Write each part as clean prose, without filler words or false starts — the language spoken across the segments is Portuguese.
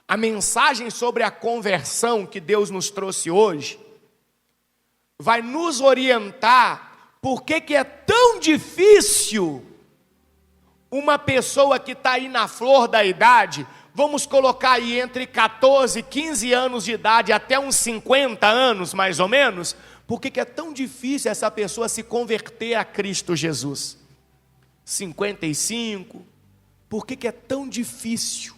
A mensagem sobre a conversão que Deus nos trouxe hoje vai nos orientar por que é tão difícil uma pessoa que está aí na flor da idade, vamos colocar aí entre 14, 15 anos de idade até uns 50 anos mais ou menos, por que é tão difícil essa pessoa se converter a Cristo Jesus? 55, por que é tão difícil?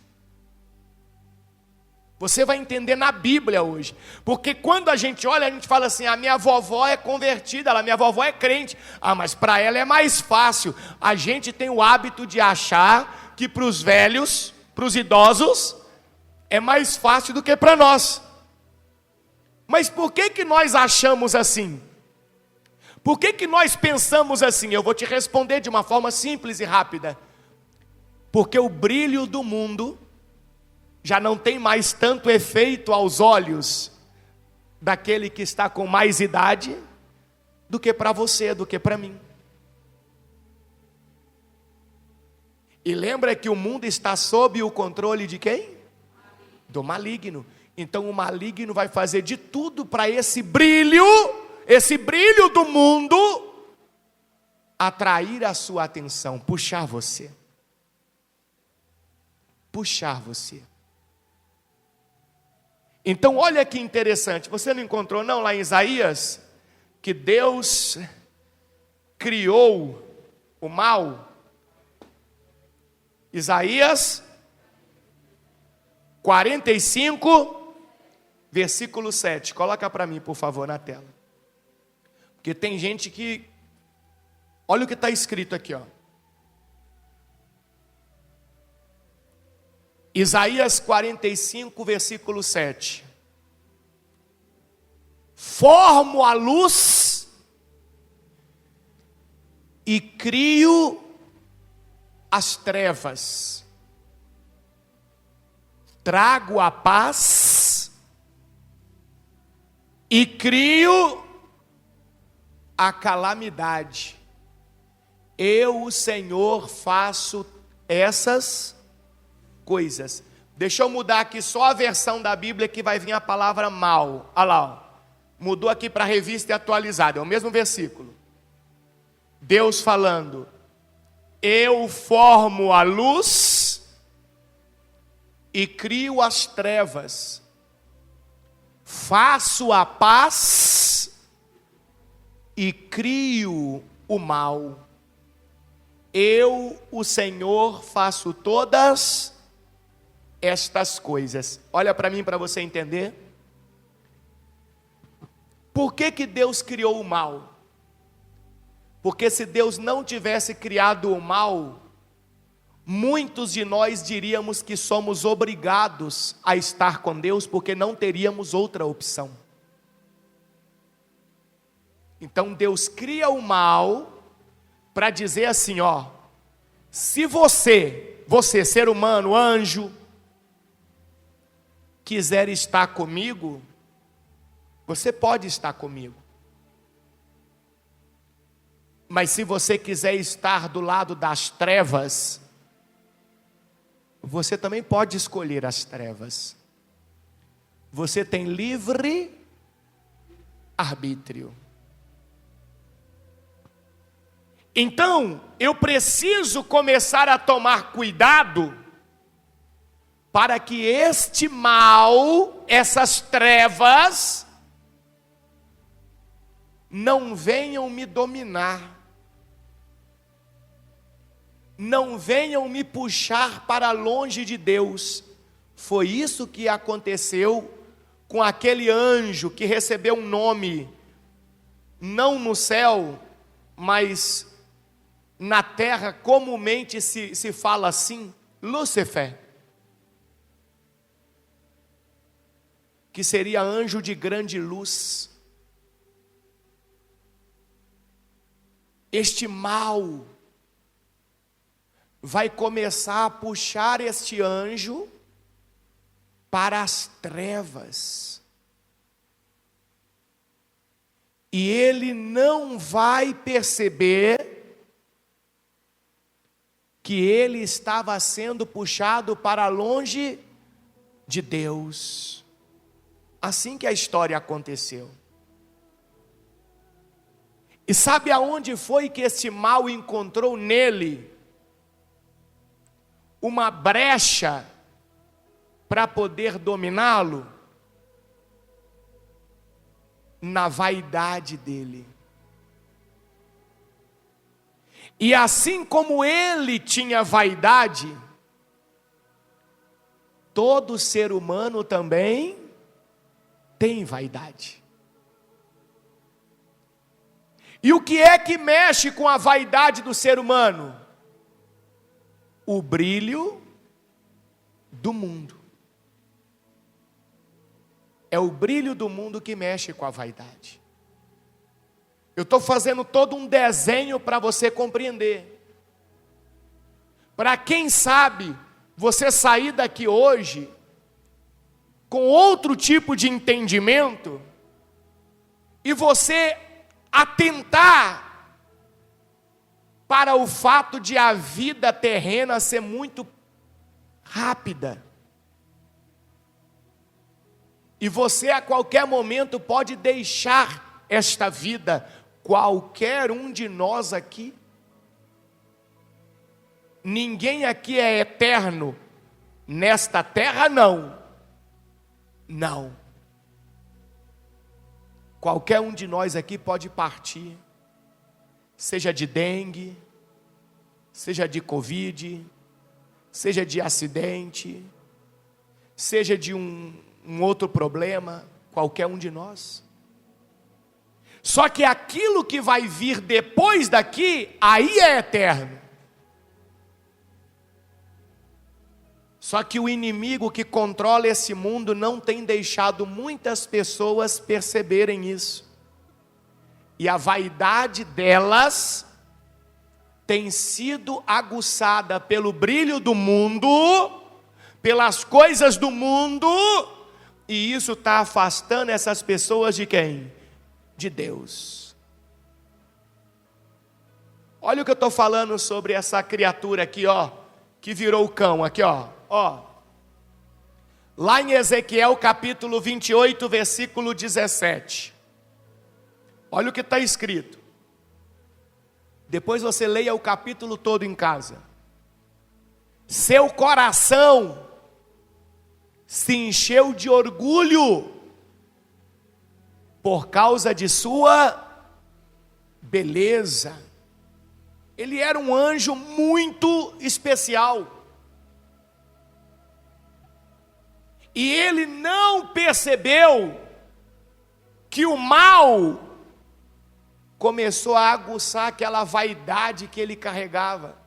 Você vai entender na Bíblia hoje, porque quando a gente olha, a gente fala assim, a minha vovó é convertida, minha vovó é crente, mas para ela é mais fácil. A gente tem o hábito de achar que para os velhos, para os idosos, é mais fácil do que para nós. Mas por que nós achamos assim? Por que nós pensamos assim? Eu vou te responder de uma forma simples e rápida. Porque o brilho do mundo já não tem mais tanto efeito aos olhos daquele que está com mais idade do que para você, do que para mim. E lembra que o mundo está sob o controle de quem? Do maligno. Então o maligno vai fazer de tudo para esse brilho do mundo, atrair a sua atenção, puxar você. Puxar você. Então olha que interessante, você não encontrou não lá em Isaías, que Deus criou o mal? Isaías 45, versículo 7, coloca para mim por favor na tela. Porque tem gente que, olha o que está escrito aqui, ó. Isaías 45, versículo 7. Formo a luz e crio as trevas. Trago a paz e crio a calamidade. Eu, o Senhor, faço essas coisas. Deixa eu mudar aqui só a versão da Bíblia que vai vir a palavra mal. Olha lá, ó. Mudou aqui para a revista e atualizada, é o mesmo versículo. Deus falando, eu formo a luz e crio as trevas, faço a paz e crio o mal. Eu, o Senhor, faço todas estas coisas. Olha para mim para você entender. Por que Deus criou o mal? Porque se Deus não tivesse criado o mal, muitos de nós diríamos que somos obrigados a estar com Deus, porque não teríamos outra opção. Então Deus cria o mal para dizer assim, ó, se você, ser humano, anjo, quiser estar comigo, você pode estar comigo. Mas se você quiser estar do lado das trevas, você também pode escolher as trevas. Você tem livre arbítrio. Então, eu preciso começar a tomar cuidado para que este mal, essas trevas, não venham me dominar, não venham me puxar para longe de Deus. Foi isso que aconteceu com aquele anjo que recebeu um nome, não no céu, mas na terra comumente se fala assim, Lúcifer, que seria anjo de grande luz. Este mal vai começar a puxar este anjo para as trevas. E ele não vai perceber que ele estava sendo puxado para longe de Deus. Assim que a história aconteceu. E sabe aonde foi que esse mal encontrou nele uma brecha para poder dominá-lo? Na vaidade dele. E assim como ele tinha vaidade, todo ser humano também tem vaidade. E o que é que mexe com a vaidade do ser humano? O brilho do mundo. É o brilho do mundo que mexe com a vaidade. Eu estou fazendo todo um desenho para você compreender. Para quem sabe, você sair daqui hoje com outro tipo de entendimento e você atentar para o fato de a vida terrena ser muito rápida. E você a qualquer momento pode deixar esta vida, qualquer um de nós aqui. Ninguém aqui é eterno, nesta terra não. Não. Qualquer um de nós aqui pode partir, seja de dengue, seja de Covid, seja de acidente, seja de um outro problema, qualquer um de nós. Só que aquilo que vai vir depois daqui, aí é eterno. Só que o inimigo que controla esse mundo não tem deixado muitas pessoas perceberem isso. E a vaidade delas tem sido aguçada pelo brilho do mundo, pelas coisas do mundo, e isso está afastando essas pessoas de quem? De Deus. Olha o que eu estou falando sobre essa criatura aqui, ó, que virou o cão, aqui, ó. Lá em Ezequiel capítulo 28, versículo 17. Olha o que está escrito. Depois você leia o capítulo todo em casa. Seu coração se encheu de orgulho por causa de sua beleza. Ele era um anjo muito especial. E ele não percebeu que o mal começou a aguçar aquela vaidade que ele carregava.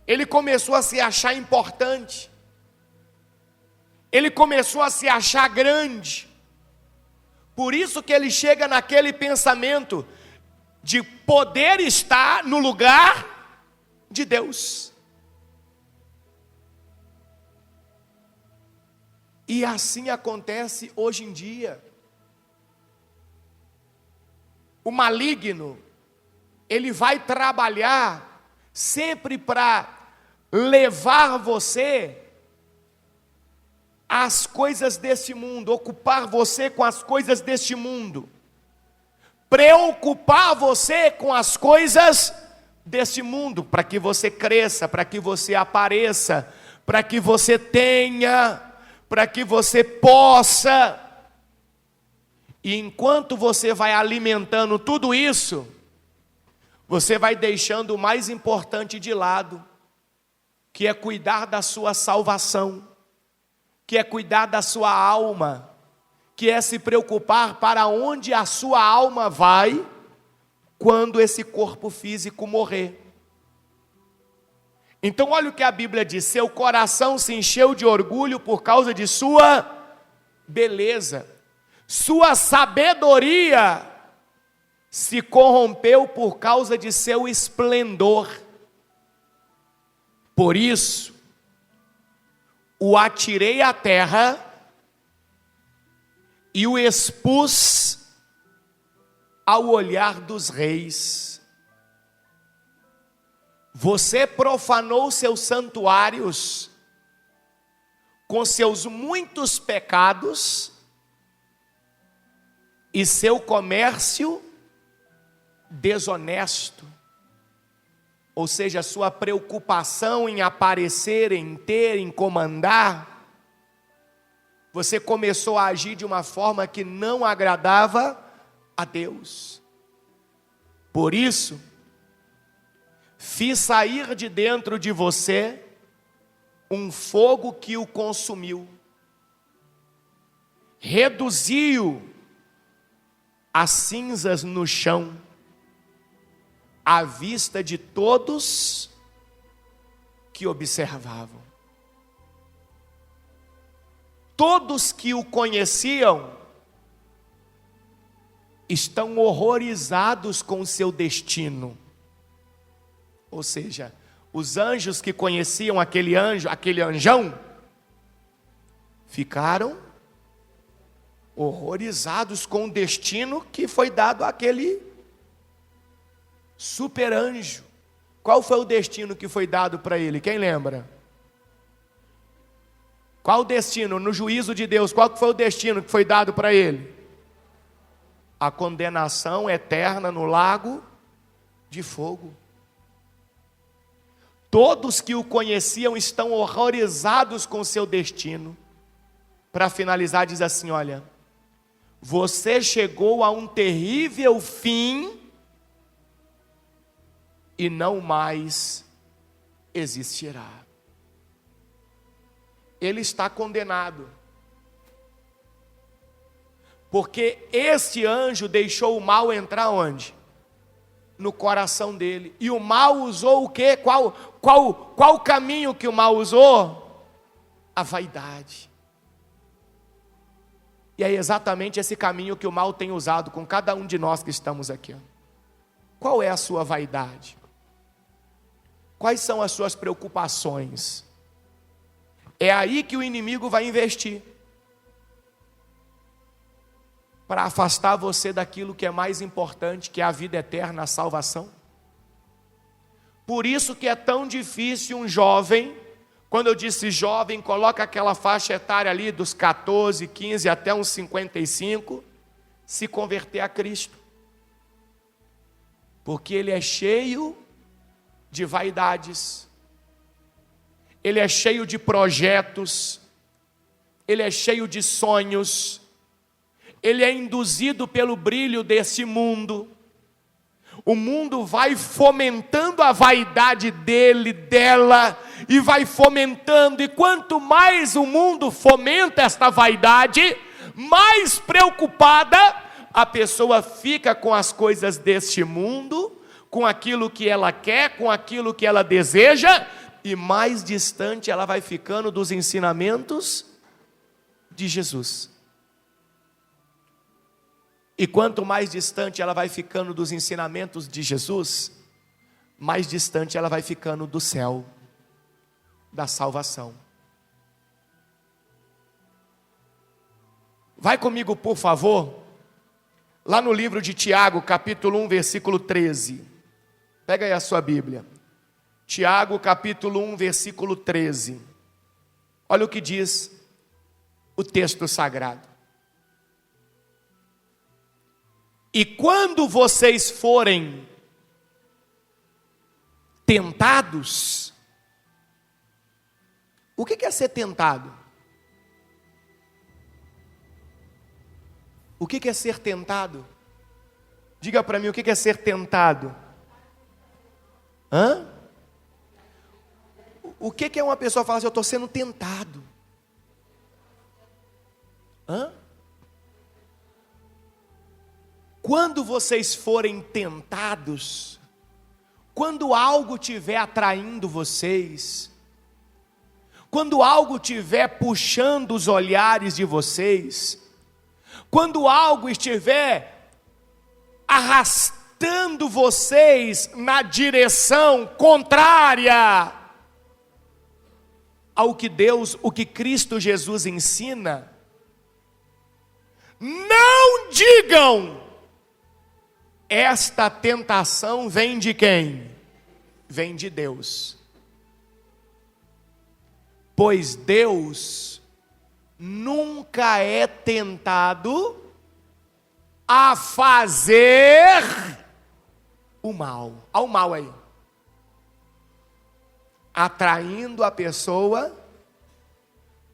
Ele começou a se achar importante. Ele começou a se achar grande. Por isso que ele chega naquele pensamento de poder estar no lugar de Deus. E assim acontece hoje em dia. O maligno, ele vai trabalhar sempre para levar você às coisas deste mundo, ocupar você com as coisas deste mundo, preocupar você com as coisas deste mundo, para que você cresça, para que você apareça, para que você tenha, para que você possa. E enquanto você vai alimentando tudo isso, você vai deixando o mais importante de lado, que é cuidar da sua salvação, que é cuidar da sua alma, que é se preocupar para onde a sua alma vai quando esse corpo físico morrer. Então olha o que a Bíblia diz: seu coração se encheu de orgulho por causa de sua beleza, sua sabedoria se corrompeu por causa de seu esplendor. Por isso, o atirei à terra e o expus ao olhar dos reis. Você profanou seus santuários com seus muitos pecados e seu comércio desonesto. Ou seja, sua preocupação em aparecer, em ter, em comandar, você começou a agir de uma forma que não agradava a Deus. Por isso, fiz sair de dentro de você um fogo que o consumiu, reduziu as cinzas no chão, à vista de todos que observavam. Todos que o conheciam estão horrorizados com o seu destino. Ou seja, os anjos que conheciam aquele anjão, ficaram horrorizados com o destino que foi dado àquele super anjo. Qual foi o destino que foi dado para ele? Quem lembra? Qual o destino? No juízo de Deus, qual foi o destino que foi dado para ele? A condenação eterna no lago de fogo. Todos que o conheciam estão horrorizados com seu destino. Para finalizar, diz assim: olha, você chegou a um terrível fim e não mais existirá. Ele está condenado, porque este anjo deixou o mal entrar onde? No coração dele. E o mal usou o quê? Qual caminho que o mal usou? A vaidade. E é exatamente esse caminho que o mal tem usado com cada um de nós que estamos aqui. Qual é a sua vaidade? Quais são as suas preocupações? É aí que o inimigo vai investir, para afastar você daquilo que é mais importante, que é a vida eterna, a salvação. Por isso que é tão difícil um jovem, quando eu disse jovem, coloca aquela faixa etária ali dos 14, 15 até uns 55, se converter a Cristo. Porque ele é cheio de vaidades, ele é cheio de projetos, ele é cheio de sonhos, ele é induzido pelo brilho desse mundo. O mundo vai fomentando a vaidade dele, dela, e vai fomentando, e quanto mais o mundo fomenta esta vaidade, mais preocupada a pessoa fica com as coisas deste mundo, com aquilo que ela quer, com aquilo que ela deseja, e mais distante ela vai ficando dos ensinamentos de Jesus. E quanto mais distante ela vai ficando dos ensinamentos de Jesus, mais distante ela vai ficando do céu, da salvação. Vai comigo, por favor, lá no livro de Tiago, capítulo 1, versículo 13. Pega aí a sua Bíblia. Tiago, capítulo 1, versículo 13. Olha o que diz o texto sagrado. E quando vocês forem tentados, o que é ser tentado? O que é ser tentado? Diga para mim, o que é ser tentado? Hã? O que é uma pessoa falar assim, eu estou sendo tentado? Hã? Quando vocês forem tentados, quando algo estiver atraindo vocês, quando algo estiver puxando os olhares de vocês, quando algo estiver arrastando vocês na direção contrária ao que Deus, o que Cristo Jesus ensina, não digam: esta tentação vem de quem? Vem de Deus. Pois Deus nunca é tentado a fazer o mal. Olha o mal aí. Atraindo a pessoa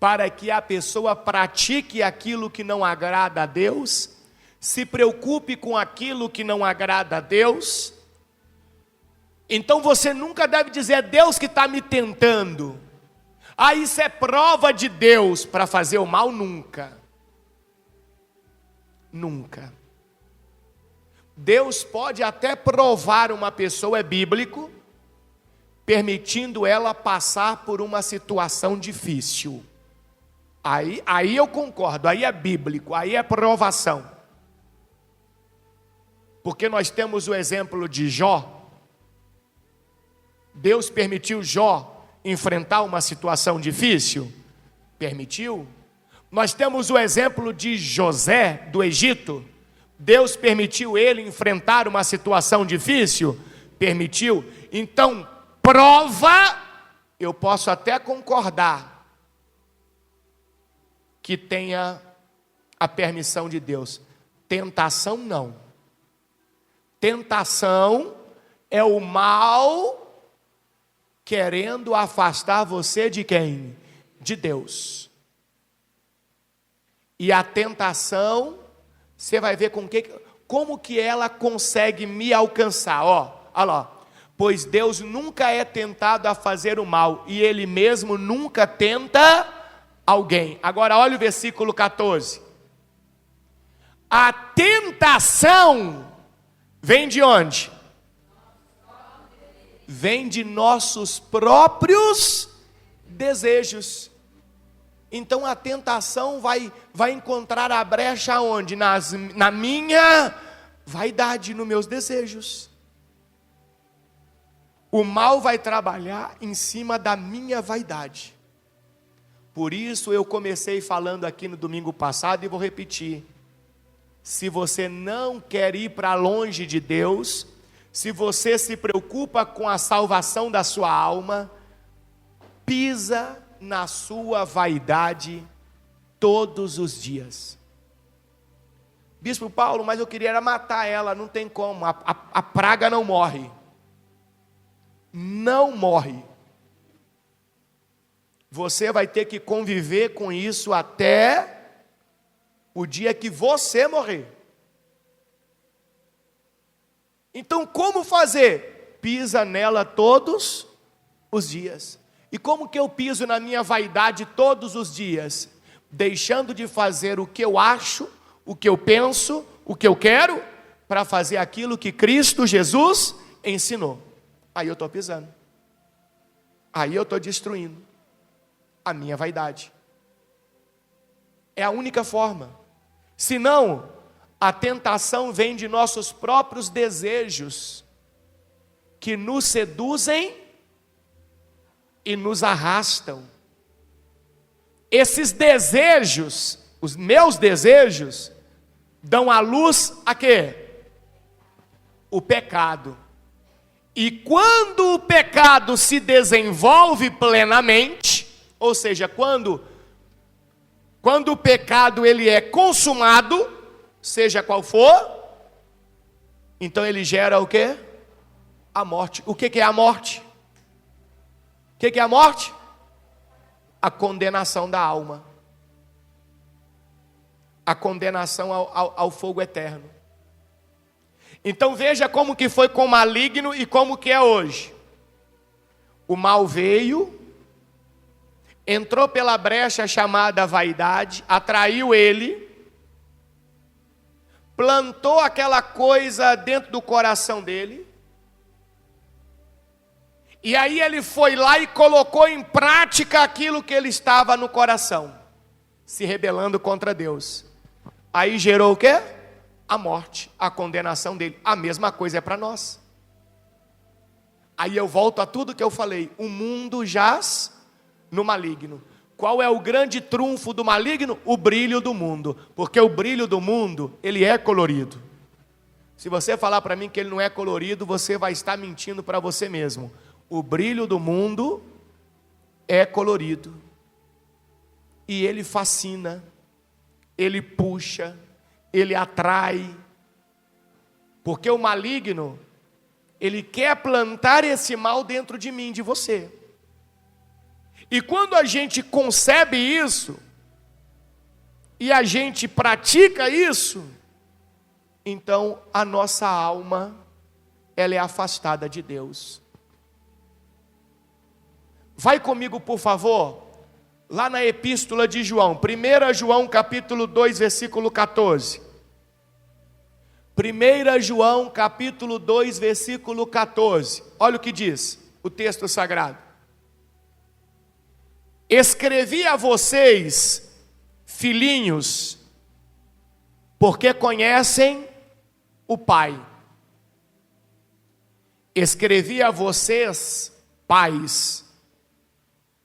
para que a pessoa pratique aquilo que não agrada a Deus, se preocupe com aquilo que não agrada a Deus. Então você nunca deve dizer, é Deus que está me tentando. Ah, isso é prova de Deus para fazer o mal? Nunca. Nunca. Deus pode até provar uma pessoa, é bíblico, permitindo ela passar por uma situação difícil. Aí eu concordo, aí é bíblico, aí é provação. Porque nós temos o exemplo de Jó. Deus permitiu Jó enfrentar uma situação difícil? Permitiu. Nós temos o exemplo de José, do Egito. Deus permitiu ele enfrentar uma situação difícil? Permitiu. Então, prova, eu posso até concordar que tenha a permissão de Deus. Tentação, não. Tentação é o mal querendo afastar você de quem? De Deus. E a tentação, você vai ver como que ela consegue me alcançar. Olha lá. Pois Deus nunca é tentado a fazer o mal, e Ele mesmo nunca tenta alguém. Agora olha o versículo 14. A tentação vem de onde? Vem de nossos próprios desejos. Então a tentação vai encontrar a brecha onde? Na minha vaidade, nos meus desejos. O mal vai trabalhar em cima da minha vaidade. Por isso eu comecei falando aqui no domingo passado e vou repetir. Se você não quer ir para longe de Deus, se você se preocupa com a salvação da sua alma, pisa na sua vaidade todos os dias. Bispo Paulo, mas eu queria era matar ela, não tem como, a praga não morre. Não morre. Você vai ter que conviver com isso até o dia que você morrer. Então, como fazer? Pisa nela todos os dias. E como que eu piso na minha vaidade todos os dias? Deixando de fazer o que eu acho, o que eu penso, o que eu quero, para fazer aquilo que Cristo Jesus ensinou. Aí eu estou pisando. Aí eu estou destruindo a minha vaidade. É a única forma. Senão, a tentação vem de nossos próprios desejos, que nos seduzem e nos arrastam. Esses desejos, os meus desejos, dão à luz a quê? O pecado. E quando o pecado se desenvolve plenamente, ou seja, quando o pecado ele é consumado, seja qual for, então ele gera o quê? A morte. O que é a morte? O que é a morte? A condenação da alma. A condenação ao fogo eterno. Então veja como que foi com o maligno e como que é hoje. O mal veio, entrou pela brecha chamada vaidade, atraiu ele, plantou aquela coisa dentro do coração dele, e aí ele foi lá e colocou em prática aquilo que ele estava no coração, se rebelando contra Deus. Aí gerou o quê? A morte, a condenação dele. A mesma coisa é para nós. Aí eu volto a tudo que eu falei. O mundo jaz no maligno. Qual é o grande trunfo do maligno? O brilho do mundo. Porque o brilho do mundo, ele é colorido. Se você falar para mim que ele não é colorido, você vai estar mentindo para você mesmo. O brilho do mundo é colorido. e ele fascina, ele puxa, ele atrai, porque o maligno, ele quer plantar esse mal dentro de mim, de você. E quando a gente concebe isso, e a gente pratica isso, então a nossa alma, ela é afastada de Deus. Vai comigo, por favor, lá na epístola de João, 1 João capítulo 2, versículo 14. 1 João capítulo 2, versículo 14. Olha o que diz o texto sagrado. Escrevi a vocês, filhinhos, porque conhecem o Pai. Escrevi a vocês, pais,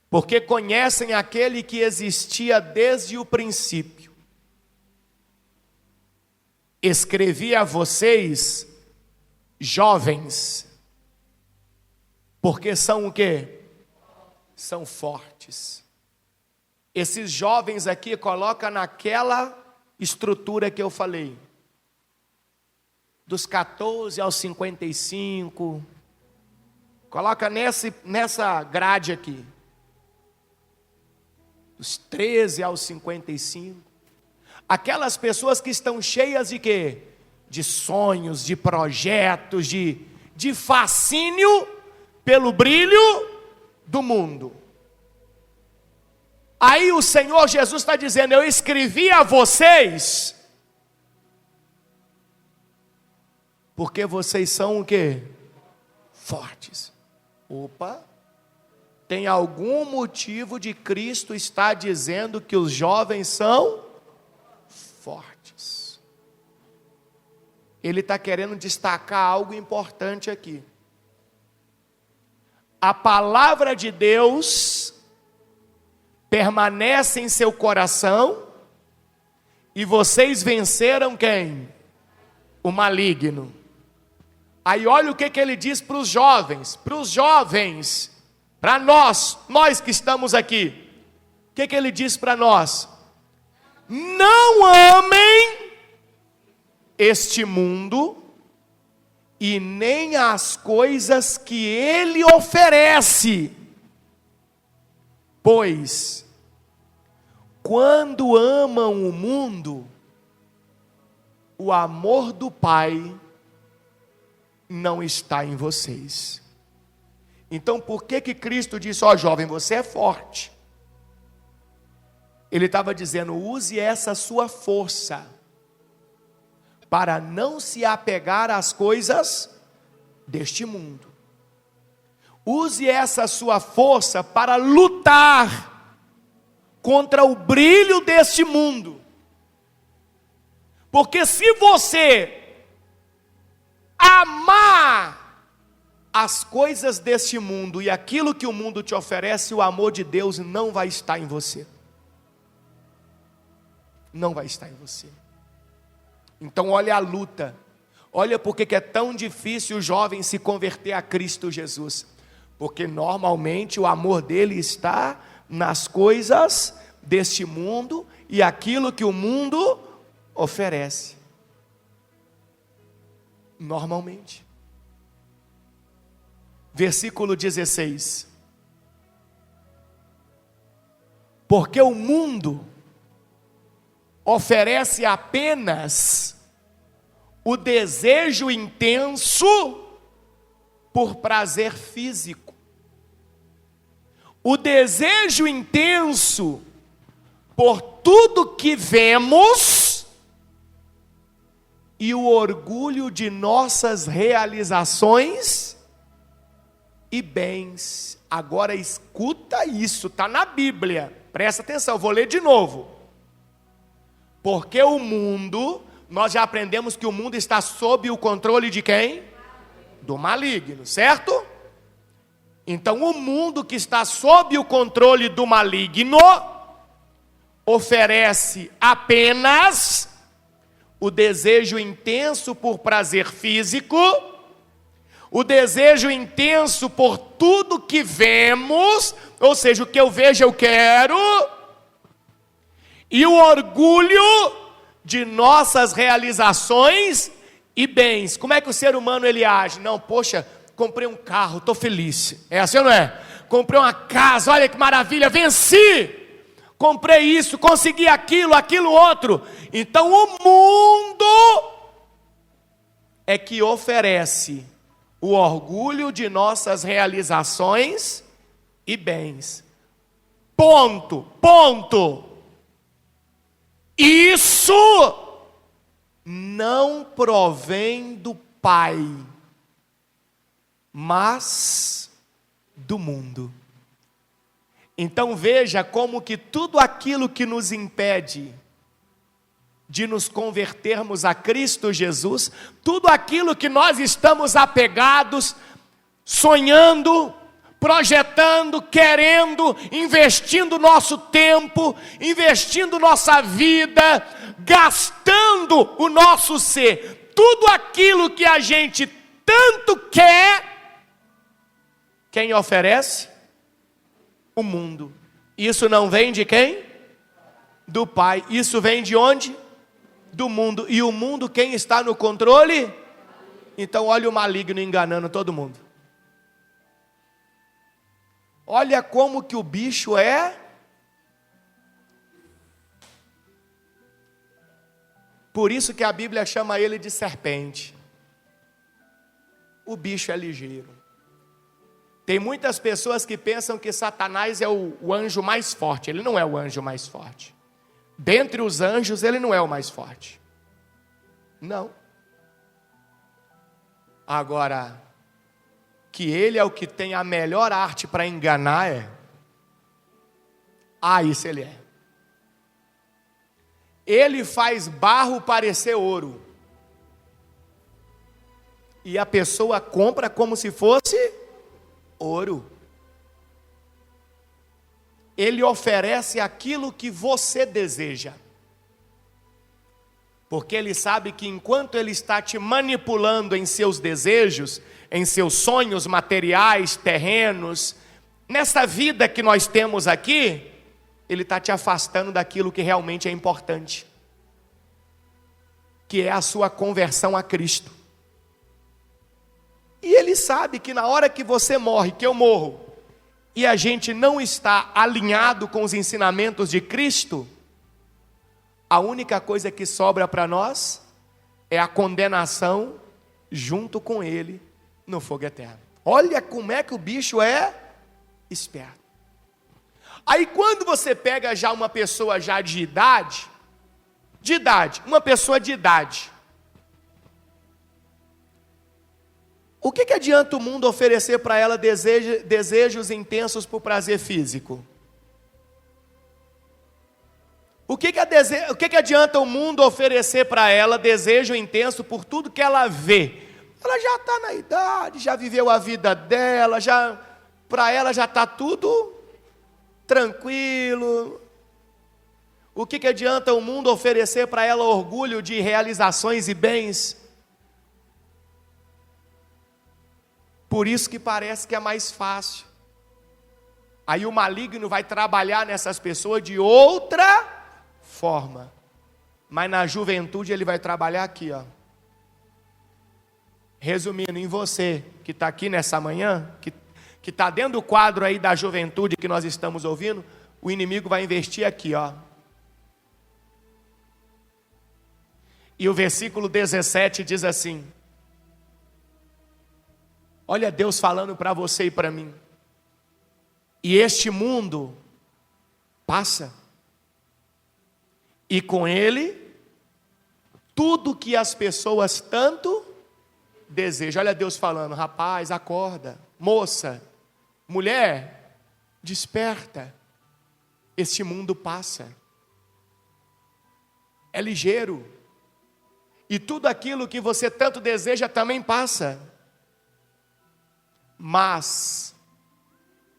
porque conhecem aquele que existia desde o princípio. Escrevi a vocês, jovens, porque são o quê? São fortes. Esses jovens aqui coloca naquela estrutura que eu falei, dos 14 aos 55, coloca nessa grade aqui, dos 13 aos 55, aquelas pessoas que estão cheias de quê? De sonhos, de projetos, de fascínio pelo brilho do mundo. Aí o Senhor Jesus está dizendo, eu escrevi a vocês, porque vocês são o quê? Fortes. Opa! Tem algum motivo de Cristo estar dizendo que os jovens são fortes? Ele está querendo destacar algo importante aqui. A palavra de Deus permanece em seu coração e vocês venceram quem? O maligno. Aí olha o que ele diz para os jovens. Para os jovens, para nós que estamos aqui. O que ele diz para nós? Não amem este mundo e nem as coisas que ele oferece. Pois, quando amam o mundo, o amor do Pai não está em vocês. Então, por que Cristo disse, ó jovem, você é forte? Ele estava dizendo, use essa sua força para não se apegar às coisas deste mundo. Use essa sua força para lutar contra o brilho deste mundo. Porque se você amar as coisas deste mundo e aquilo que o mundo te oferece, o amor de Deus não vai estar em você. Não vai estar em você. Então olha a luta. Olha porque é tão difícil o jovem se converter a Cristo Jesus. Porque normalmente o amor dele está nas coisas deste mundo e aquilo que o mundo oferece. Normalmente. Versículo 16. Porque o mundo oferece apenas o desejo intenso por prazer físico. O desejo intenso por tudo que vemos e o orgulho de nossas realizações e bens. Agora escuta isso, está na Bíblia, presta atenção, vou ler de novo. Porque o mundo, nós já aprendemos que o mundo está sob o controle de quem? Do maligno, certo? Então o mundo que está sob o controle do maligno oferece apenas o desejo intenso por prazer físico, o desejo intenso por tudo que vemos, ou seja, o que eu vejo eu quero, e o orgulho de nossas realizações e bens. Como é que o ser humano ele age? Não, poxa, comprei um carro, estou feliz. É assim ou não é? Comprei uma casa, olha que maravilha, venci. Comprei isso, consegui aquilo, aquilo outro. Então o mundo é que oferece o orgulho de nossas realizações e bens. Ponto, ponto. Isso não provém do Pai, mas do mundo. Então veja como que tudo aquilo que nos impede de nos convertermos a Cristo Jesus, tudo aquilo que nós estamos apegados, sonhando, projetando, querendo, investindo nosso tempo, investindo nossa vida, gastando o nosso ser, tudo aquilo que a gente tanto quer, quem oferece? O mundo. Isso não vem de quem? Do Pai. Isso vem de onde? Do mundo. E o mundo, quem está no controle? Então olha o maligno enganando todo mundo. Olha como que o bicho é. Por isso que a Bíblia chama ele de serpente. O bicho é ligeiro. Tem muitas pessoas que pensam que Satanás é o anjo mais forte. Ele não é o anjo mais forte. Dentre os anjos, ele não é o mais forte. Não. Agora, que ele é o que tem a melhor arte para enganar é. Isso ele é. Ele faz barro parecer ouro. E a pessoa compra como se fosse ouro. Ele oferece aquilo que você deseja. Porque ele sabe que enquanto ele está te manipulando em seus desejos, em seus sonhos materiais, terrenos, nessa vida que nós temos aqui, ele está te afastando daquilo que realmente é importante, que é a sua conversão a Cristo. E ele sabe que na hora que você morre, que eu morro, e a gente não está alinhado com os ensinamentos de Cristo, a única coisa que sobra para nós é a condenação junto com ele no fogo eterno. Olha como é que o bicho é esperto. Aí quando você pega já uma pessoa já de idade, uma pessoa de idade, o que adianta o mundo oferecer para ela desejos intensos por prazer físico? O que adianta o mundo oferecer para ela desejo intenso por tudo que ela vê? Ela já está na idade, já viveu a vida dela, para ela já está tudo tranquilo. O que adianta o mundo oferecer para ela orgulho de realizações e bens? Por isso que parece que é mais fácil. Aí o maligno vai trabalhar nessas pessoas de outra forma. Mas na juventude ele vai trabalhar aqui, ó. Resumindo, em você que está aqui nessa manhã, que está dentro do quadro aí da juventude que nós estamos ouvindo, o inimigo vai investir aqui, ó. E o versículo 17 diz assim: olha Deus falando para você e para mim. E este mundo passa, e com ele tudo que as pessoas tanto desejam. Olha Deus falando: rapaz, acorda, moça, mulher, desperta. Este mundo passa, é ligeiro, e tudo aquilo que você tanto deseja também passa. Mas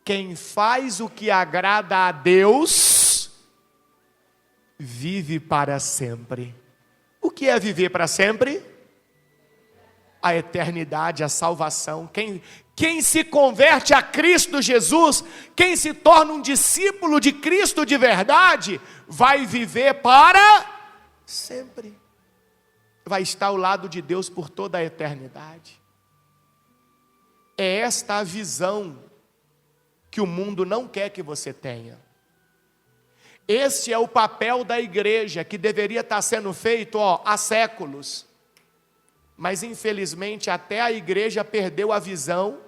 quem faz o que agrada a Deus vive para sempre. O que é viver para sempre? a eternidade, a salvação. Quem se converte a Cristo Jesus, quem se torna um discípulo de Cristo de verdade, vai viver para sempre. Vai estar ao lado de Deus por toda a eternidade. É esta a visão que o mundo não quer que você tenha. Esse é o papel da igreja, que deveria estar sendo feito há séculos. Mas infelizmente até a igreja perdeu a visão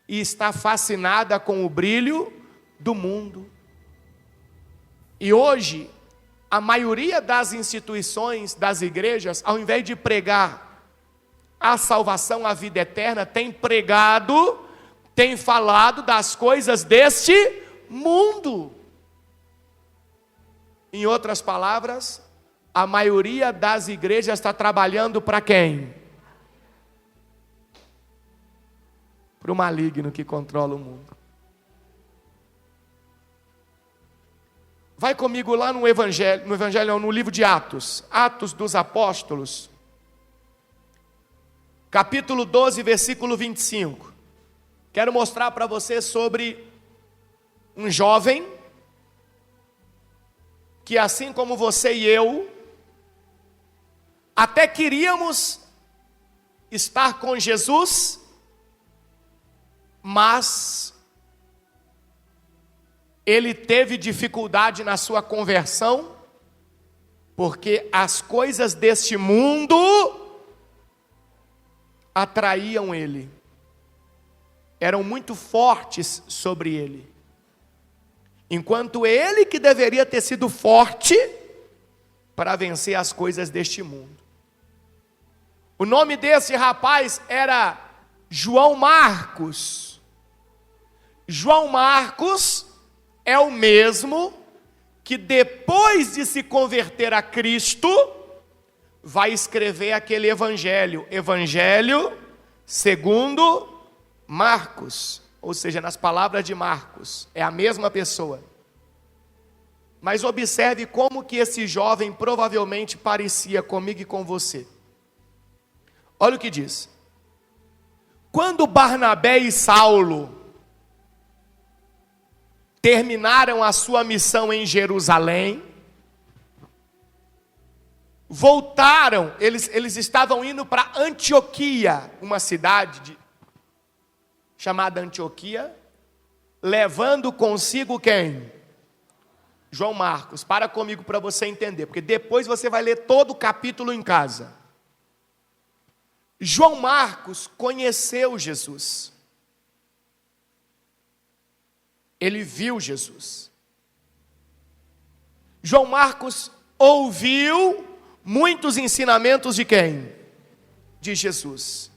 e está fascinada com o brilho do mundo. E hoje, a maioria das instituições, das igrejas, ao invés de pregar a salvação, a vida eterna, tem pregado, tem falado das coisas deste mundo. Em outras palavras, a maioria das igrejas está trabalhando para quem? Para o maligno que controla o mundo. Vai comigo lá no no livro de Atos, Atos dos Apóstolos, capítulo 12, versículo 25. Quero mostrar para você sobre um jovem que, assim como você e eu, até queríamos estar com Jesus, mas ele teve dificuldade na sua conversão, porque as coisas deste mundo atraíam ele, eram muito fortes sobre ele, enquanto ele que deveria ter sido forte para vencer as coisas deste mundo. O nome desse rapaz era João Marcos. João Marcos é o mesmo que, depois de se converter a Cristo, vai escrever aquele evangelho segundo Marcos, ou seja, nas palavras de Marcos, é a mesma pessoa. Mas observe como que esse jovem provavelmente parecia comigo e com você. Olha o que diz. Quando Barnabé e Saulo terminaram a sua missão em Jerusalém, voltaram, eles estavam indo para Antioquia, uma cidade chamada Antioquia, levando consigo quem? João Marcos. Para comigo para você entender, porque depois você vai ler todo o capítulo em casa. João Marcos conheceu Jesus. Ele viu Jesus. João Marcos ouviu muitos ensinamentos de quem? De Jesus.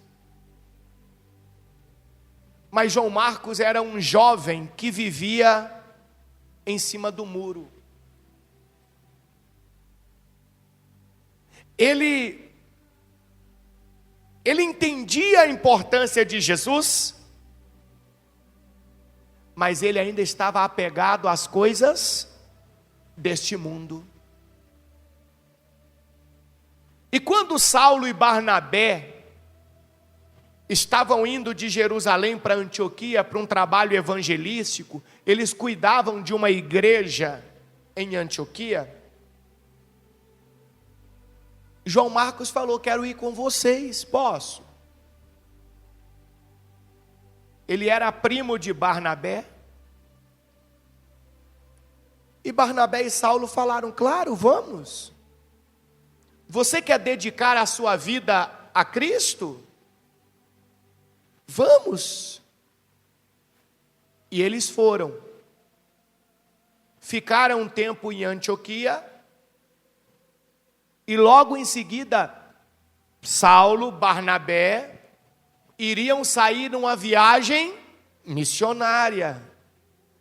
Mas João Marcos era um jovem que vivia em cima do muro. Ele entendia a importância de Jesus, mas ele ainda estava apegado às coisas deste mundo. E quando Saulo e Barnabé estavam indo de Jerusalém para Antioquia para um trabalho evangelístico, eles cuidavam de uma igreja em Antioquia. João Marcos falou: quero ir com vocês, posso? Ele era primo de Barnabé. E Barnabé e Saulo falaram: claro, vamos. Você quer dedicar a sua vida a Cristo? Vamos. E eles foram. Ficaram um tempo em Antioquia. E logo em seguida, Saulo, Barnabé, iriam sair numa viagem missionária,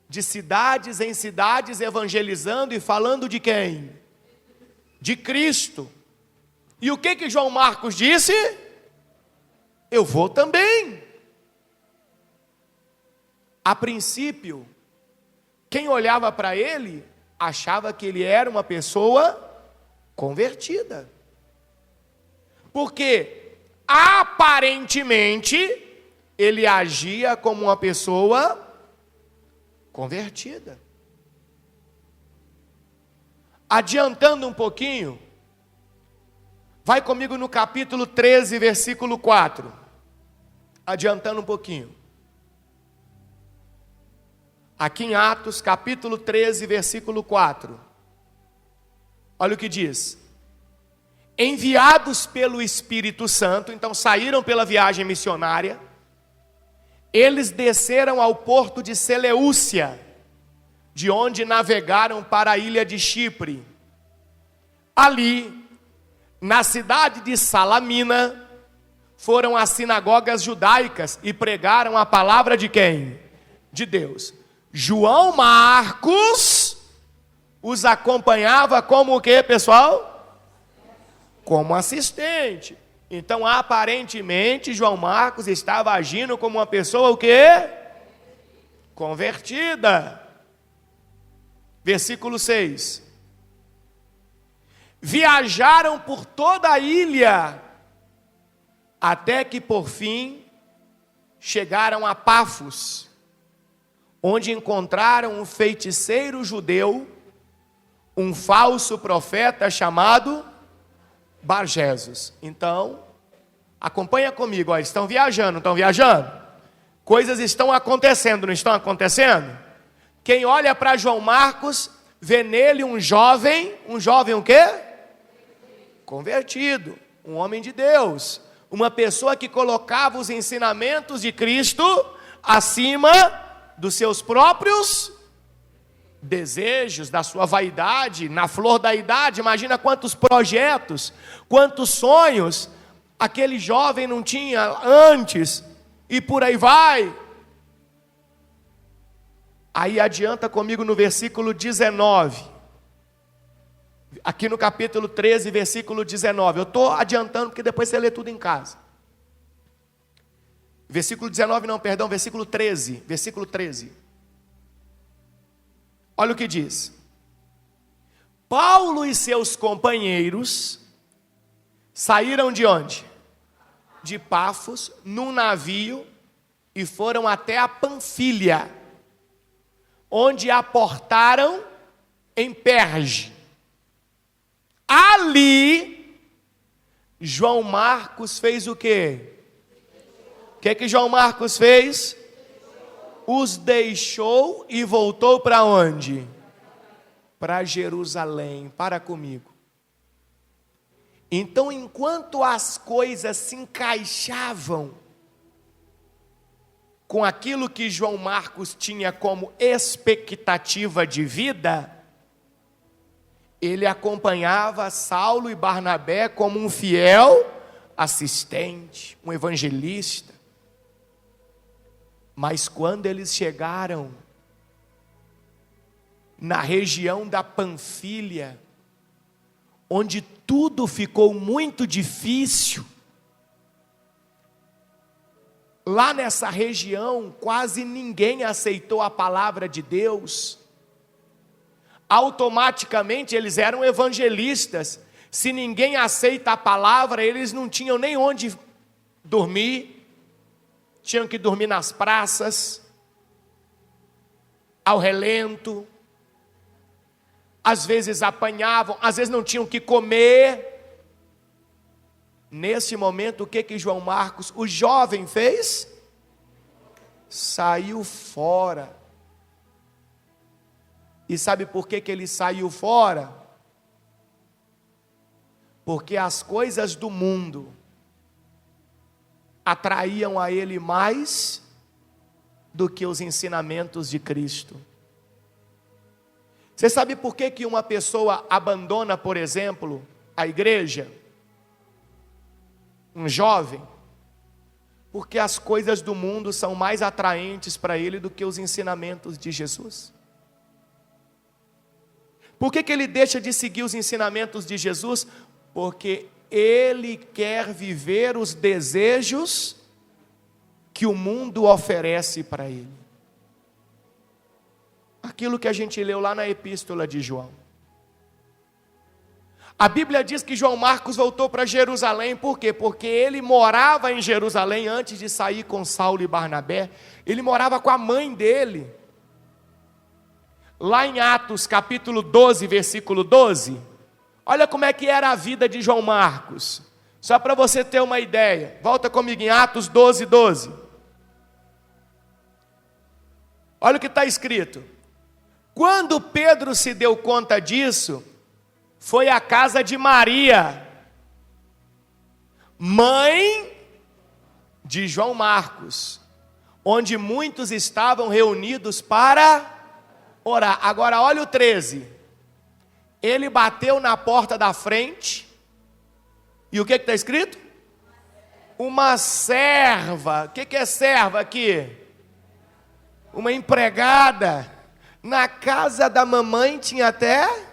de cidades em cidades, evangelizando e falando de quem? De Cristo. E o que João Marcos disse? Eu vou também. A princípio, quem olhava para ele, achava que ele era uma pessoa convertida. Porque aparentemente, ele agia como uma pessoa convertida. Adiantando um pouquinho, vai comigo no capítulo 13, versículo 4. Adiantando um pouquinho. Aqui em Atos, capítulo 13, versículo 4. Olha o que diz. Enviados pelo Espírito Santo, então saíram pela viagem missionária, eles desceram ao porto de Seleucia, de onde navegaram para a ilha de Chipre. Ali, na cidade de Salamina, foram às sinagogas judaicas e pregaram a palavra de quem? De Deus. João Marcos os acompanhava como o quê, pessoal? Como assistente. Então, aparentemente, João Marcos estava agindo como uma pessoa o quê? Convertida. Versículo 6. Viajaram por toda a ilha, até que por fim chegaram a Pafos, onde encontraram um feiticeiro judeu, um falso profeta chamado Barjesus. Então, acompanha comigo, ó, estão viajando, coisas estão acontecendo, não estão acontecendo? Quem olha para João Marcos, vê nele um jovem o quê? Convertido, um homem de Deus, uma pessoa que colocava os ensinamentos de Cristo acima dos seus próprios desejos, da sua vaidade, na flor da idade. Imagina quantos projetos, quantos sonhos aquele jovem não tinha antes, e por aí vai. Aí adianta comigo no versículo 19, aqui no capítulo 13, versículo 19, eu estou adiantando porque depois você lê tudo em casa. Versículo 19 não, perdão, versículo 13, olha o que diz. Paulo e seus companheiros saíram de onde? De Pafos, num navio, e foram até a Panfilha, onde aportaram em Perge. Ali, João Marcos fez o quê? O que João Marcos fez? Os deixou e voltou para onde? Para Jerusalém. Para comigo. Então, enquanto as coisas se encaixavam com aquilo que João Marcos tinha como expectativa de vida, ele acompanhava Saulo e Barnabé como um fiel assistente, um evangelista. Mas quando eles chegaram na região da Panfilha, onde tudo ficou muito difícil, lá nessa região quase ninguém aceitou a palavra de Deus. Automaticamente eles eram evangelistas. Se ninguém aceita a palavra, eles não tinham nem onde dormir. Tinham que dormir nas praças, ao relento. Às vezes apanhavam, às vezes não tinham o que comer. Nesse momento, o que João Marcos, o jovem, fez? Saiu fora. E sabe por que ele saiu fora? Porque as coisas do mundo atraíam a ele mais do que os ensinamentos de Cristo. Você sabe por que uma pessoa abandona, por exemplo, a igreja? Um jovem? Porque as coisas do mundo são mais atraentes para ele do que os ensinamentos de Jesus. Por que ele deixa de seguir os ensinamentos de Jesus? Porque ele quer viver os desejos que o mundo oferece para ele. Aquilo que a gente leu lá na epístola de João. A Bíblia diz que João Marcos voltou para Jerusalém, por quê? Porque ele morava em Jerusalém antes de sair com Saulo e Barnabé. Ele morava com a mãe dele. Lá em Atos capítulo 12, versículo 12, olha como é que era a vida de João Marcos. Só para você ter uma ideia, volta comigo em Atos 12, 12. Olha o que está escrito. Quando Pedro se deu conta disso, foi à casa de Maria, mãe de João Marcos, onde muitos estavam reunidos para orar. Agora olha o 13. Ele bateu na porta da frente, e o que está escrito? Uma serva. O que é serva aqui? Uma empregada. Na casa da mamãe tinha até...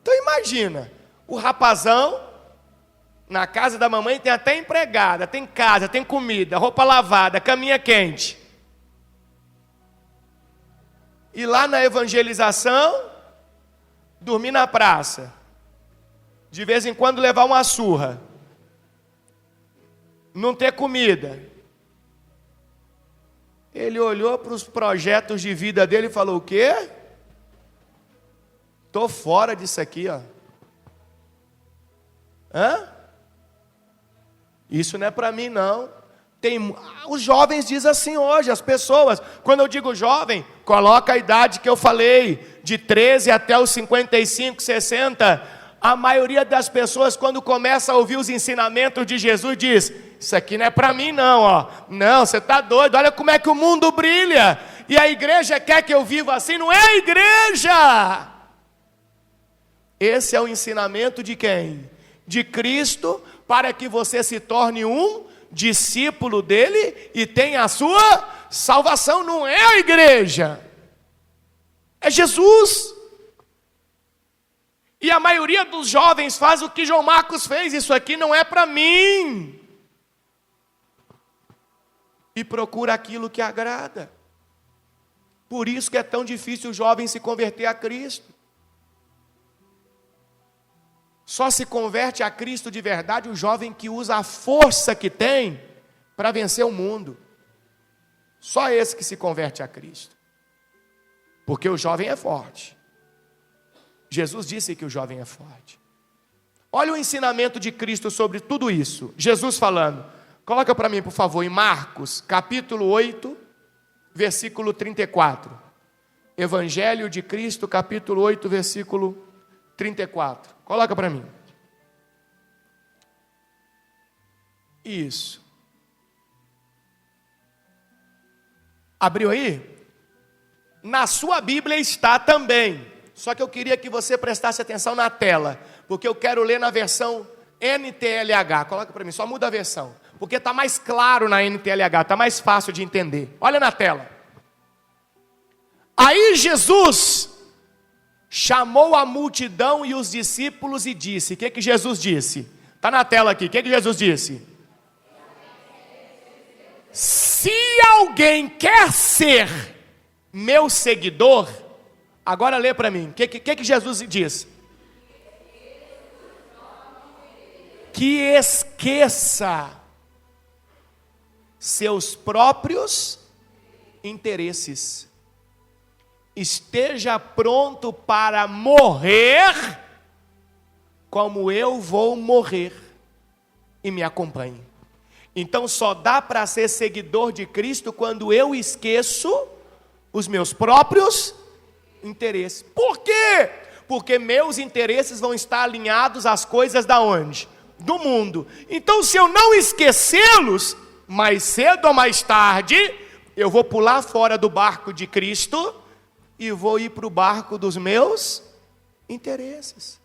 Então imagina, o rapazão, na casa da mamãe tem até empregada, tem casa, tem comida, roupa lavada, caminha quente. E lá na evangelização, dormir na praça. De vez em quando levar uma surra. Não ter comida. Ele olhou para os projetos de vida dele e falou, o quê? Estou fora disso aqui, ó. Hã? Isso não é para mim, não. Os jovens dizem assim hoje, as pessoas. Quando eu digo jovem, coloca a idade que eu falei, de 13 até os 55, 60. A maioria das pessoas, quando começa a ouvir os ensinamentos de Jesus, diz, isso aqui não é para mim não, ó. Não, você está doido, olha como é que o mundo brilha. E a igreja quer que eu viva assim, não é a igreja. Esse é o ensinamento de quem? De Cristo, para que você se torne um discípulo dele e tenha a sua salvação. Não é a igreja, é Jesus. E a maioria dos jovens faz o que João Marcos fez. Isso aqui não é para mim. E procura aquilo que agrada. Por isso que é tão difícil o jovem se converter a Cristo. Só se converte a Cristo de verdade o jovem que usa a força que tem para vencer o mundo. Só esse que se converte a Cristo. Porque o jovem é forte. Jesus disse que o jovem é forte. Olha o ensinamento de Cristo sobre tudo isso. Jesus falando. Coloca para mim, por favor, em Marcos, capítulo 8, versículo 34. Evangelho de Cristo, capítulo 8, versículo 34. Coloca para mim. Isso. Abriu aí? Na sua Bíblia está também. Só que eu queria que você prestasse atenção na tela, porque eu quero ler na versão NTLH. Coloca para mim, só muda a versão, porque está mais claro na NTLH, está mais fácil de entender. Olha na tela. Aí Jesus chamou a multidão e os discípulos e disse, o que Jesus disse? Está na tela aqui, o que Jesus disse? Se alguém quer ser meu seguidor, agora lê para mim, o que Jesus diz? Que esqueça seus próprios interesses. Esteja pronto para morrer, como eu vou morrer, e me acompanhe. Então só dá para ser seguidor de Cristo quando eu esqueço os meus próprios interesses. Por quê? Porque meus interesses vão estar alinhados às coisas da onde? Do mundo. Então se eu não esquecê-los, mais cedo ou mais tarde, eu vou pular fora do barco de Cristo e vou ir para o barco dos meus interesses.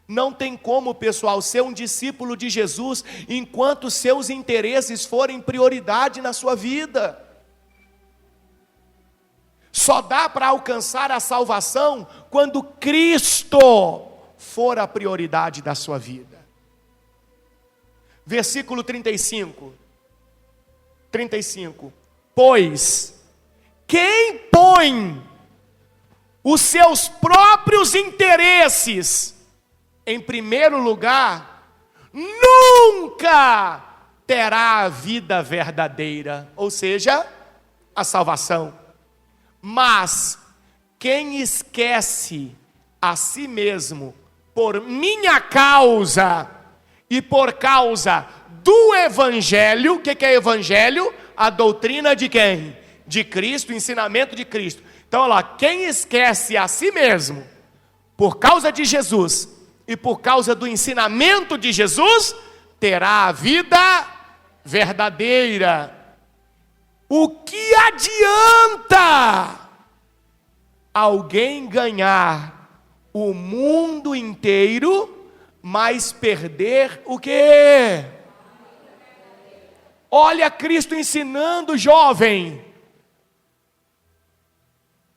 Não tem como, pessoal, ser um discípulo de Jesus enquanto seus interesses forem prioridade na sua vida. Só dá para alcançar a salvação quando Cristo for a prioridade da sua vida. Versículo 35. Pois quem põe os seus próprios interesses em primeiro lugar, nunca terá a vida verdadeira, ou seja, a salvação. Mas quem esquece a si mesmo por minha causa e por causa do Evangelho, o que é Evangelho? A doutrina de quem? De Cristo, o ensinamento de Cristo. Então, olha lá, quem esquece a si mesmo por causa de Jesus e por causa do ensinamento de Jesus, terá a vida verdadeira. O que adianta alguém ganhar o mundo inteiro, mas perder o quê? Olha Cristo ensinando, jovem.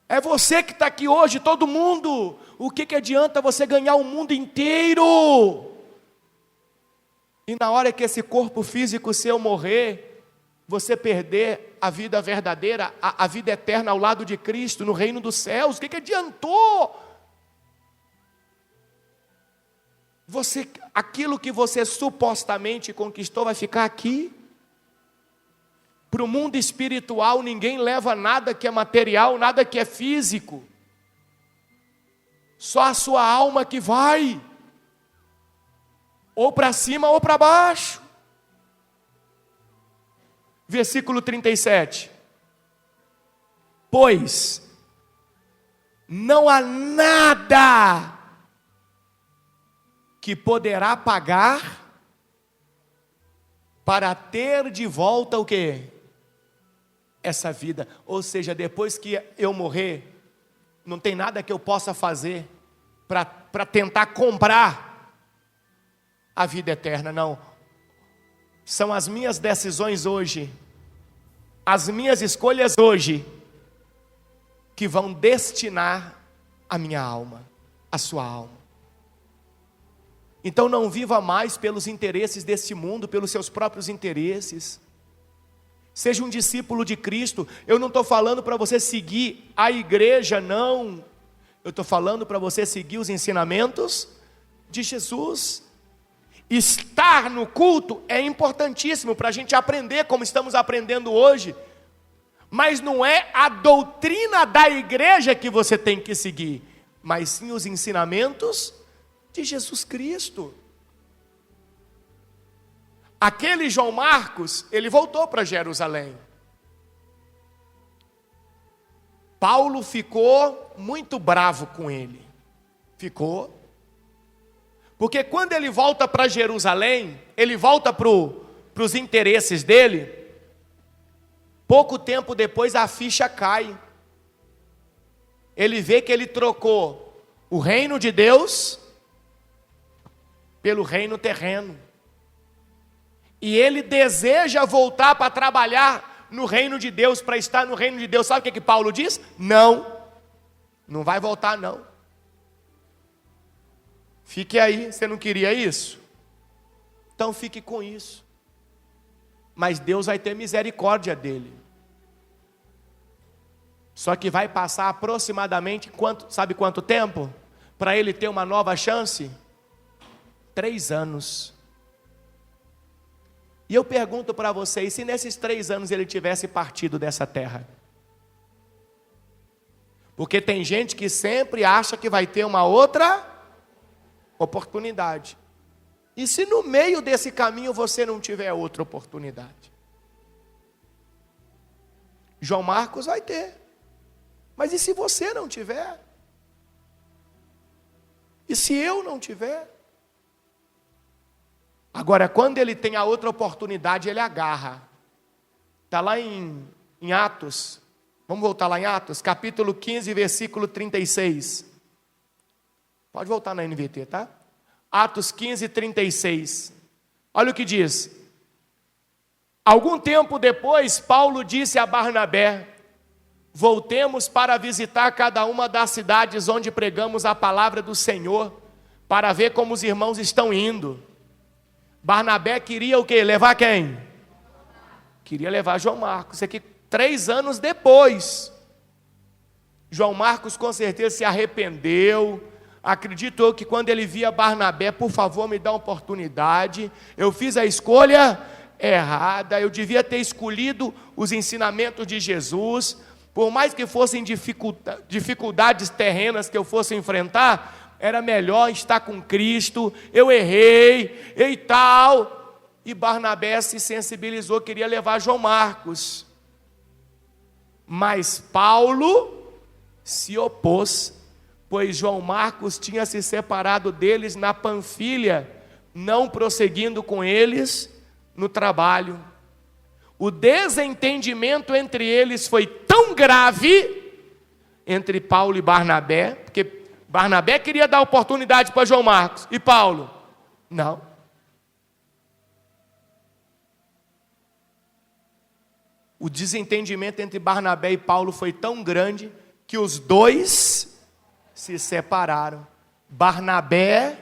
É você que está aqui hoje, todo mundo. O que adianta você ganhar o mundo inteiro? E na hora que esse corpo físico seu morrer, você perder a vida verdadeira, a vida eterna ao lado de Cristo, no reino dos céus, o que adiantou? Aquilo que você supostamente conquistou vai ficar aqui. Para o mundo espiritual, ninguém leva nada que é material, nada que é físico. Só a sua alma que vai. Ou para cima ou para baixo. Versículo 37. Pois não há nada que poderá pagar para ter de volta o quê? Essa vida. Ou seja, depois que eu morrer, não tem nada que eu possa fazer para tentar comprar a vida eterna, não. São as minhas decisões hoje, as minhas escolhas hoje, que vão destinar a minha alma, a sua alma. Então não viva mais pelos interesses deste mundo, pelos seus próprios interesses. Seja um discípulo de Cristo. Eu não estou falando para você seguir a igreja, não. Eu estou falando para você seguir os ensinamentos de Jesus. Estar no culto é importantíssimo para a gente aprender como estamos aprendendo hoje. Mas não é a doutrina da igreja que você tem que seguir, mas sim os ensinamentos de Jesus Cristo. Aquele João Marcos, ele voltou para Jerusalém. Paulo ficou muito bravo com ele. Ficou. Porque quando ele volta para Jerusalém, ele volta para os interesses dele. Pouco tempo depois a ficha cai. Ele vê que ele trocou o reino de Deus pelo reino terreno. E ele deseja voltar para trabalhar no reino de Deus, para estar no reino de Deus. Sabe o que Paulo diz? Não vai voltar não. Fique aí, você não queria isso? Então fique com isso. Mas Deus vai ter misericórdia dele. Só que vai passar aproximadamente, sabe quanto tempo? Para ele ter uma nova chance? 3 anos. E eu pergunto para vocês, se nesses 3 anos ele tivesse partido dessa terra? Porque tem gente que sempre acha que vai ter uma outra oportunidade. E se no meio desse caminho você não tiver outra oportunidade? João Marcos vai ter. Mas e se você não tiver? E se eu não tiver? Agora, quando ele tem a outra oportunidade, ele agarra. Está lá em Atos. Vamos voltar lá em Atos, capítulo 15, versículo 36. Pode voltar na NVT, tá? Atos 15, 36. Olha o que diz. Algum tempo depois, Paulo disse a Barnabé: voltemos para visitar cada uma das cidades onde pregamos a palavra do Senhor, para ver como os irmãos estão indo. Barnabé queria o quê? Levar quem? Queria levar João Marcos. Isso aqui 3 anos depois. João Marcos com certeza se arrependeu. Acredito eu que quando ele via Barnabé, por favor, me dá uma oportunidade. Eu fiz a escolha errada, eu devia ter escolhido os ensinamentos de Jesus. Por mais que fossem dificuldades terrenas que eu fosse enfrentar, era melhor estar com Cristo. Eu errei e tal. E Barnabé se sensibilizou, queria levar João Marcos. Mas Paulo se opôs, pois João Marcos tinha se separado deles na Panfilha, não prosseguindo com eles no trabalho. O desentendimento entre eles foi tão grave, entre Paulo e Barnabé, porque Barnabé queria dar oportunidade para João Marcos, e Paulo, não. O desentendimento entre Barnabé e Paulo foi tão grande, que os dois se separaram. Barnabé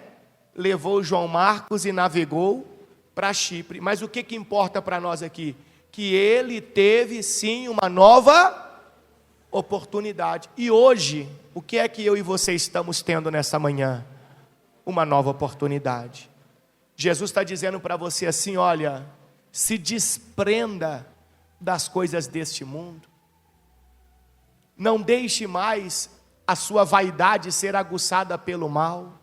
levou João Marcos e navegou para Chipre. Mas o que importa para nós aqui? Que ele teve sim uma nova oportunidade. E hoje, o que é que eu e você estamos tendo nessa manhã? Uma nova oportunidade. Jesus está dizendo para você assim: olha, se desprenda das coisas deste mundo. Não deixe mais a sua vaidade ser aguçada pelo mal.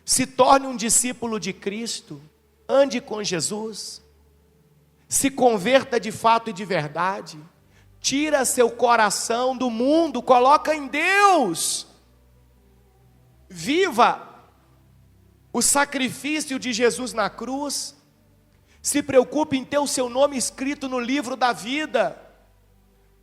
Se torne um discípulo de Cristo. Ande com Jesus. Se converta de fato e de verdade. Tira seu coração do mundo, coloca em Deus. Viva o sacrifício de Jesus na cruz. Se preocupe em ter o seu nome escrito no livro da vida.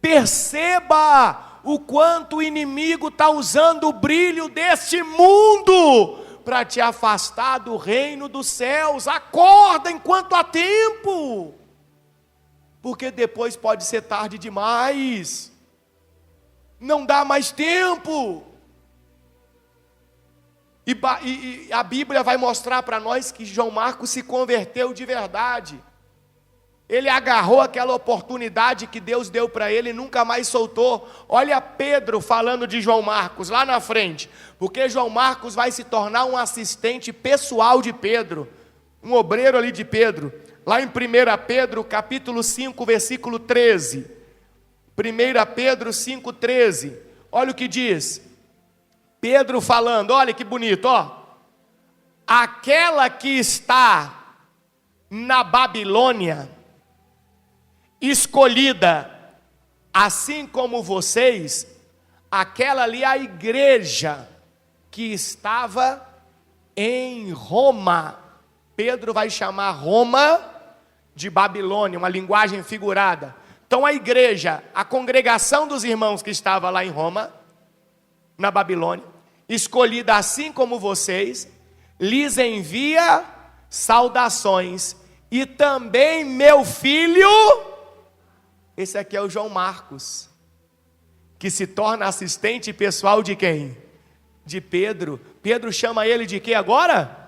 Perceba o quanto o inimigo está usando o brilho deste mundo para te afastar do reino dos céus. Acorda enquanto há tempo, porque depois pode ser tarde demais. Não dá mais tempo. E a Bíblia vai mostrar para nós que João Marcos se converteu de verdade. Ele agarrou aquela oportunidade que Deus deu para ele e nunca mais soltou. Olha Pedro falando de João Marcos lá na frente, porque João Marcos vai se tornar um assistente pessoal de Pedro, um obreiro ali de Pedro, lá em 1 Pedro capítulo 5, versículo 13. 1 Pedro 5, 13, olha o que diz, Pedro falando, olha que bonito, ó. Aquela que está na Babilônia, escolhida, assim como vocês, aquela ali é a igreja que estava em Roma. Pedro vai chamar Roma de Babilônia, uma linguagem figurada. Então a igreja, a congregação dos irmãos que estava lá em Roma, na Babilônia, escolhida assim como vocês, lhes envia saudações. E também meu filho, esse aqui é o João Marcos, que se torna assistente pessoal de quem? De Pedro. Pedro chama ele de quê agora?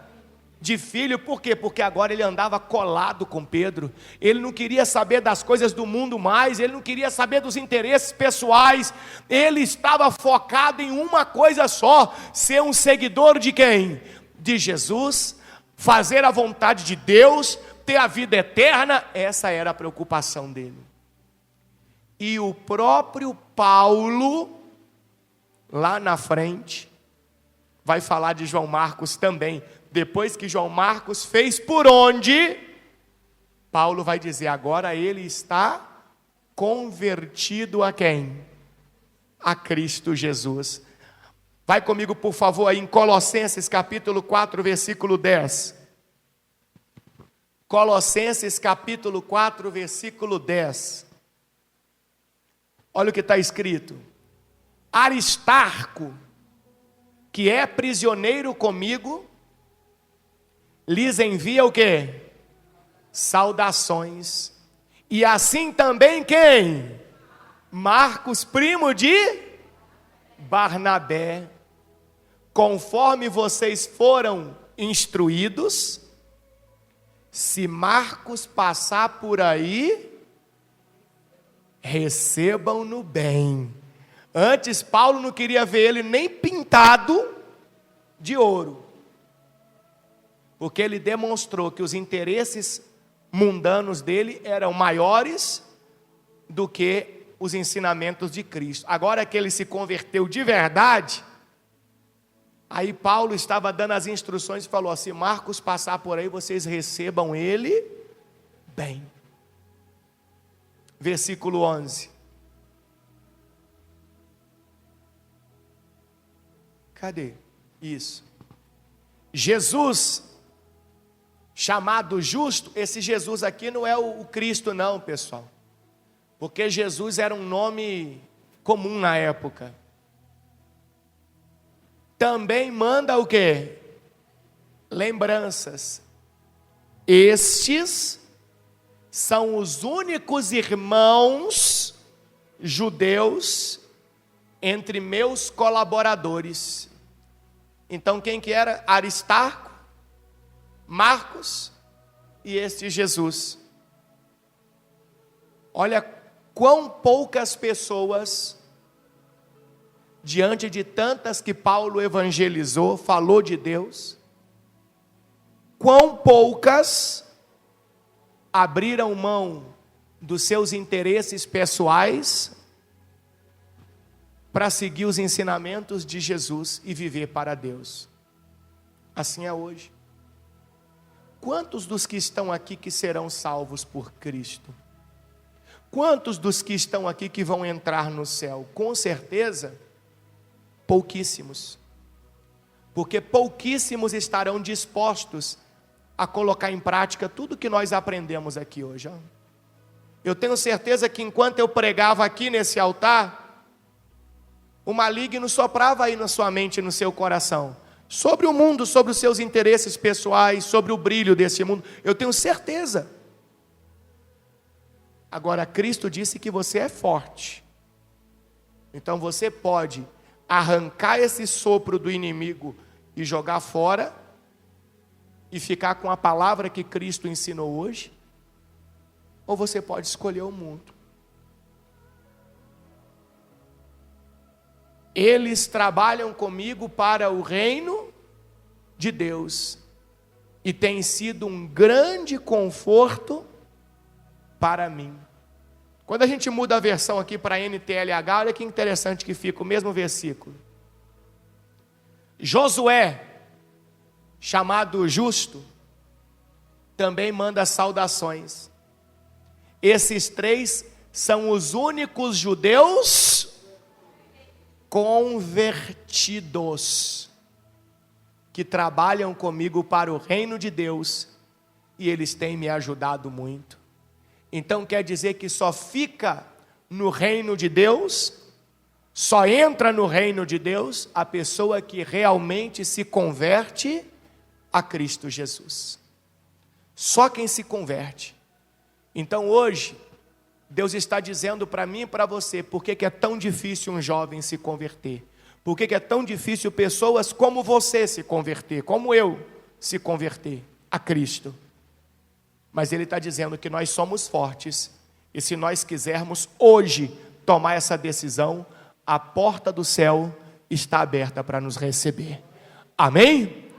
De filho. Por quê? Porque agora ele andava colado com Pedro. Ele não queria saber das coisas do mundo mais, ele não queria saber dos interesses pessoais. Ele estava focado em uma coisa só: ser um seguidor de quem? De Jesus, fazer a vontade de Deus, ter a vida eterna. Essa era a preocupação dele. E o próprio Paulo, lá na frente, vai falar de João Marcos também. Depois que João Marcos fez por onde, Paulo vai dizer, agora ele está convertido a quem? A Cristo Jesus. Vai comigo, por favor, aí em Colossenses capítulo 4, versículo 10. Colossenses capítulo 4, versículo 10. Olha o que está escrito. Aristarco, que é prisioneiro comigo, lhes envia o quê? Saudações. E assim também quem? Marcos, primo de Barnabé. Conforme vocês foram instruídos, se Marcos passar por aí, recebam-no bem, Antes, Paulo não queria ver ele nem pintado de ouro, porque ele demonstrou que os interesses mundanos dele eram maiores do que os ensinamentos de Cristo. Agora que ele se converteu de verdade, aí Paulo estava dando as instruções e falou assim: Marcos passar por aí, vocês recebam ele bem. Versículo 11. Cadê? Isso. Jesus, chamado justo, esse Jesus aqui não é o Cristo não, pessoal. Porque Jesus era um nome comum na época. Também manda o quê? Lembranças. Estes são os únicos irmãos judeus entre meus colaboradores. Então quem que era? Aristarco, Marcos e este Jesus. Olha quão poucas pessoas, diante de tantas que Paulo evangelizou, falou de Deus, quão poucas abriram mão dos seus interesses pessoais para seguir os ensinamentos de Jesus e viver para Deus. Assim é hoje. Quantos dos que estão aqui que serão salvos por Cristo? Quantos dos que estão aqui que vão entrar no céu? Com certeza, pouquíssimos. Porque pouquíssimos estarão dispostos a colocar em prática tudo que nós aprendemos aqui hoje. Eu tenho certeza que enquanto eu pregava aqui nesse altar, o maligno soprava aí na sua mente e no seu coração, sobre o mundo, sobre os seus interesses pessoais, sobre o brilho desse mundo. Eu tenho certeza. Agora, Cristo disse que você é forte. Então você pode arrancar esse sopro do inimigo e jogar fora, e ficar com a palavra que Cristo ensinou hoje, ou você pode escolher o mundo. Eles trabalham comigo para o reino de Deus, e tem sido um grande conforto para mim. Quando a gente muda a versão aqui para NTLH, olha que interessante que fica o mesmo versículo. Josué, chamado justo, também manda saudações. Esses três são os únicos judeus convertidos que trabalham comigo para o reino de Deus, e eles têm me ajudado muito. Então quer dizer que só fica no reino de Deus, só entra no reino de Deus a pessoa que realmente se converte a Cristo Jesus. Só quem se converte. Então hoje, Deus está dizendo para mim e para você, por que é tão difícil um jovem se converter? Por que é tão difícil pessoas como você se converter, como eu se converter a Cristo? Mas Ele está dizendo que nós somos fortes, e se nós quisermos hoje tomar essa decisão, a porta do céu está aberta para nos receber. Amém?